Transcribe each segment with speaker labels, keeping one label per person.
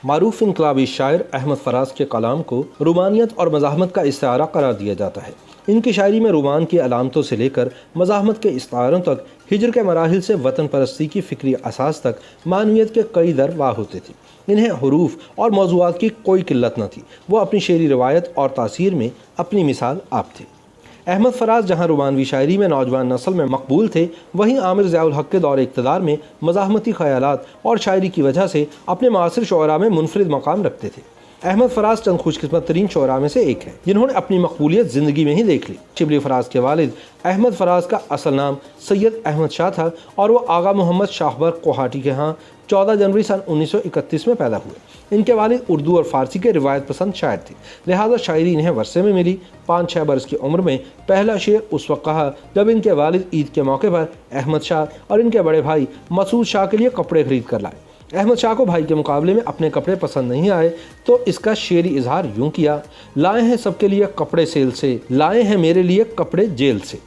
Speaker 1: मारूफ इनकलाबी शायर अहमद फराज के कलाम को रुमानियत और मज़ाहमत का इस्तारा करार दिया जाता है। इनकी शायरी में रुमान की अलामतों से लेकर मज़ाहमत के इस्तारों तक, हिजर के मराहिल से वतन परस्ती की फ़िक्री असास तक मानवियत के कई दर वाह होते थे। इन्हें हरूफ और मौज़ूआत की कोई किल्लत न थी। वो अपनी शेरी रिवायत और तासीर में अपनी मिसाल आप थे। अहमद फराज जहाँ रुमानवी शायरी में नौजवान नस्ल में मकबूल थे, वहीं आमिर ज़ियाउल हक़ के दौर इक़्तिदार में मज़ाहमती ख़यालात और शायरी की वजह से अपने मासिर शुअरा में मुनफरिद मकाम रखते थे। अहमद फराज चंद खुशकिस्मत तरीन शुअरा में से एक है जिन्होंने अपनी मकबूलियत ज़िंदगी में ही देख ली। शिबली फराज के वालिद अहमद फराज का असल नाम सैयद अहमद शाह था और वो आगा मोहम्मद शाहबर कोहाटी के यहाँ 14 जनवरी सन 1931 में पैदा हुए। इनके वालिद उर्दू और फ़ारसी के रिवायत पसंद शायर थे, लिहाजा शायरी इन्हें वरसे में मिली। 5-6 बरस की उम्र में पहला शेर उस वक्त कहा जब इनके वालिद ईद के मौके पर अहमद शाह और इनके बड़े भाई मसूद शाह के लिए कपड़े खरीद कर लाए। अहमद शाह को भाई के मुकाबले में अपने कपड़े पसंद नहीं आए तो इसका शेरी इजहार यूँ किया, लाए हैं सबके लिए कपड़े सेल से, लाए हैं मेरे लिए कपड़े जेल से।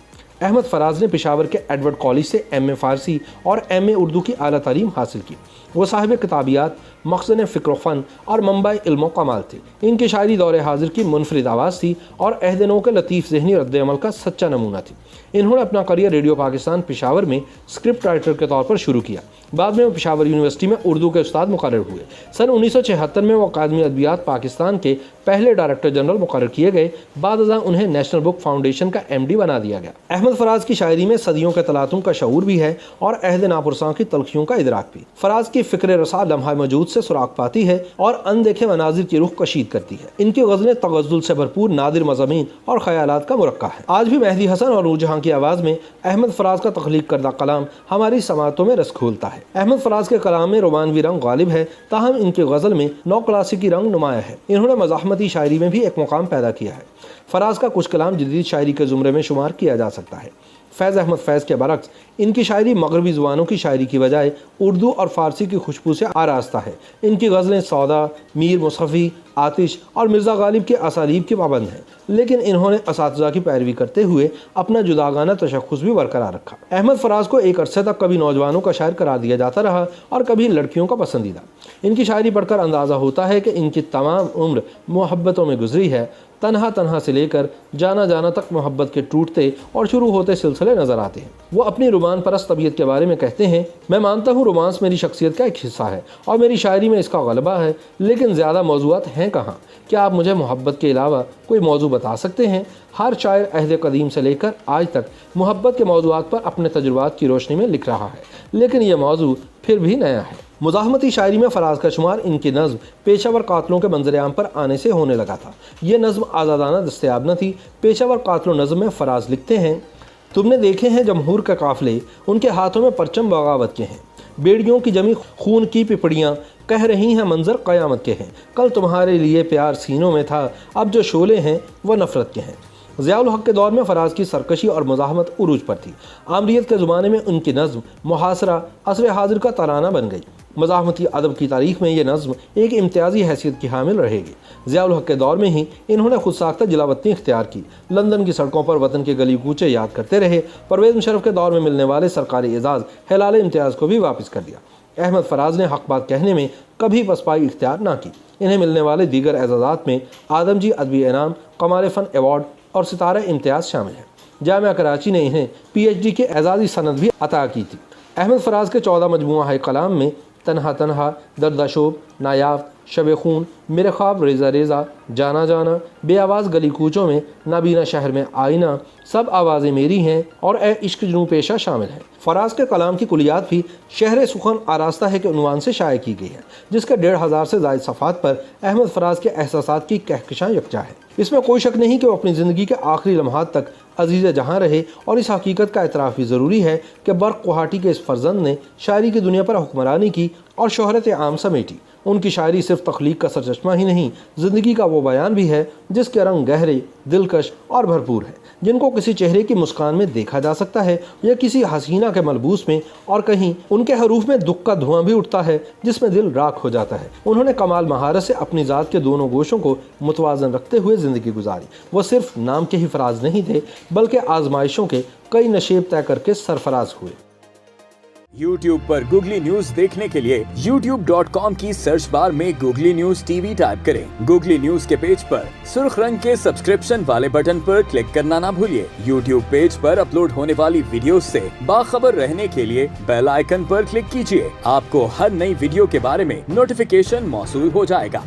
Speaker 1: अहमद फराज ने पेशावर के एडवर्ड कॉलेज से MA फ़ारसी और MA उर्दू की आला तालीम हासिल की। वो साहिब किताबियात, मखज़न फ़िक्र फ़न और मंबाए इल्म कमाल थे। इनकी शायरी दौर हाजिर की मुनफरिद आवाज़ थी और अहद नौ के लतीफ़ ज़हनी रद्द अमल का सच्चा नमूना थी। इन्होंने अपना करियर रेडियो पाकिस्तान पेशावर में स्क्रिप्ट राइटर के तौर पर शुरू किया। बाद में वो पेशावर यूनिवर्सिटी में उर्दू के उस्ताद मुकर्रर हुए। सन 1976 में वो अकादमी अदबियात पाकिस्तान के पहले डायरेक्टर जनरल मुकर्रर किए गए। बाद उन्हें नेशनल बुक फाउंडेशन का MD बना दिया गया। अहमद फराज की शायरी में सदियों के तलातुम का शऊर भी है और अहद नापुरसां की तलखियों का इदराक भी। फराज की फ़िक्र रसा लम्हा मौजूद से सुराग पाती है और अनदेखे मनाजिर की रुख कशीद करती है। इनकी गज़लें तगज़्ज़ुल से भरपूर नादिर मज़ामीन और ख़यालात का मुरक्का है। आज भी मेहदी हसन और नूरजहां की आवाज़ में अहमद फराज का तख्लीक करदा कलाम हमारी समातों में रस खोलता है। अहमद फराज के कलाम में रोमानवी रंग गालिब है, ताहम इनकी गज़ल में नौ क्लासिकी रंग नुमाया है। इन्होंने मज़ाहमती शायरी में भी एक मुकाम पैदा किया है। फराज का कुछ कलाम जदीद शायरी के ज़ुमरे में शुमार किया जा सकता है। फैज़ अहमद फैज़ के बरक्स इनकी शायरी मगरबी ज़ुबानों की शायरी की बजाय उर्दू और फ़ारसी की खुशबू से आरास्ता है। इनकी गज़लें सौदा, मीर मुसफ़ी, आतिश और मिर्ज़ा गालिब के असालीब की पाबंद हैं, लेकिन इन्होंने असातिज़ा की पैरवी करते हुए अपना जुदागाना तशख़्ख़ुस भी बरकरार रखा। अहमद फराज को एक अरसे तक कभी नौजवानों का शायर करार दिया जाता रहा और कभी लड़कियों का पसंदीदा। इनकी शायरी पढ़कर अंदाज़ा होता है कि इनकी तमाम उम्र मोहब्बतों में गुजरी है। तन्हा तन्हा से लेकर जाना जाना तक मोहब्बत के टूटते और शुरू होते सिलसिले नज़र आते हैं। वो अपनी रोमान परस्त तबीयत के बारे में कहते हैं, मैं मानता हूँ रोमांस मेरी शख्सियत का एक हिस्सा है और मेरी शायरी में इसका गलबा है, लेकिन ज़्यादा मौज़ूआत हैं कहाँ। क्या आप मुझे मोहब्बत के अलावा कोई मौजू बता सकते हैं? हर शायर अहद कदीम से लेकर आज तक मोहब्बत के मौज़ूआत पर अपने तजुर्बात की रोशनी में लिख रहा है, लेकिन यह मौजू फिर भी नया है। मुज़ाहमती शायरी में फराज का शुमार इनकी नज़्म पेशावर कातलों के मंजर-ए-आम पर आने से होने लगा था। ये नज़्म आज़ादाना दस्तयाब न थी। पेशावर कातलों नज़्म में फराज लिखते हैं, तुमने देखे हैं जमहूर के काफ़िले, उनके हाथों में परचम बगावत के हैं। बेड़ियों की जमी खून की पिपड़ियाँ कह रही हैं मंजर क़यामत के हैं। कल तुम्हारे लिए प्यार सीनों में था, अब जो शोले हैं वह नफ़रत के हैं। ज़ियाउल हक़ के दौर में फराज की सरकशी और मुज़ाहमत उरूज पर थी। आमरीत के ज़माने में उनकी नज़्म मुहासरा असर हाजिर का तराना बन गई। मज़ाहमती अदब की तारीख़ में ये नज़्म एक इम्तियाज़ी हैसियत की हामिल रहेगी। ज़ियाउल हक़ के दौर में ही इन्होंने खुद साख्ता जिलावतनी इख्तियार की। लंदन की सड़कों पर वतन के गली कूचे याद करते रहे। परवेज़ मुशर्रफ के दौर में मिलने वाले सरकारी एजाज़ हिलाल इम्तियाज़ को भी वापस कर दिया। अहमद फराज ने हक़ बात कहने में कभी पसपाई इख्तियार ना की। इन्हें मिलने वाले दीगर एजाज़ात में आदमजी अदबी इनाम, कमाल फ़न अवार्ड और सितारा इम्तियाज़ शामिल हैं। जामिया कराची ने इन्हें PhD के एजाज़ी सनद भी अता की थी। अहमद फराज के 14 मजमूआ कलाम में तन्हा तन्हा, दर्दाशोब, नायाब, शब खून, मेरे ख्वाब रेज़ा रेज़ा, जाना जाना, बेआवाज़ गली कूचों में, नाबीना शहर में आईना, सब आवाज़ें मेरी हैं और ए इश्क जुनू पेशा शामिल हैं। फराज के कलाम की कुलियात भी शहर सुखन आरास्ता है के उन्वान से शाये की गई है, जिसके 1500 से ज़ायद सफ़ात पर अहमद फराज के एहसासात की कहकशां यकजा है। इसमें कोई शक नहीं कि वो अपनी ज़िंदगी के आखिरी लम्हात तक अजीज़ जहाँ रहे और इस हकीकत का एतराफ़ भी ज़रूरी है कि बर्क़ कोहाटी के इस फर्जंद ने शायरी की दुनिया पर हुक्मरानी की और शोहरत आम समेटी। उनकी शायरी सिर्फ तख्लीक का सरचश्मा ही नहीं, ज़िंदगी का वो बयान भी है जिसके रंग गहरे, दिलकश और भरपूर है, जिनको किसी चेहरे की मुस्कान में देखा जा सकता है या किसी हसीना के मलबूस में, और कहीं उनके हरूफ में दुख का धुआं भी उठता है जिसमें दिल राख हो जाता है। उन्होंने कमाल महारत से अपनी ज़ात के दोनों गोशों को मुतवाज़न रखते हुए ज़िंदगी गुजारी। वो सिर्फ नाम के ही फराज नहीं थे, बल्कि आजमाइशों के कई नशेब तय करके सरफराज हुए।
Speaker 2: YouTube पर गूगली न्यूज देखने के लिए youtube.com की सर्च बार में गूगली न्यूज टीवी टाइप करें। गूगली न्यूज के पेज पर सुर्ख रंग के सब्सक्रिप्शन वाले बटन पर क्लिक करना ना भूलिए। YouTube पेज पर अपलोड होने वाली वीडियो से बाखबर रहने के लिए बेल आइकन पर क्लिक कीजिए। आपको हर नई वीडियो के बारे में नोटिफिकेशन मौसूल हो जाएगा।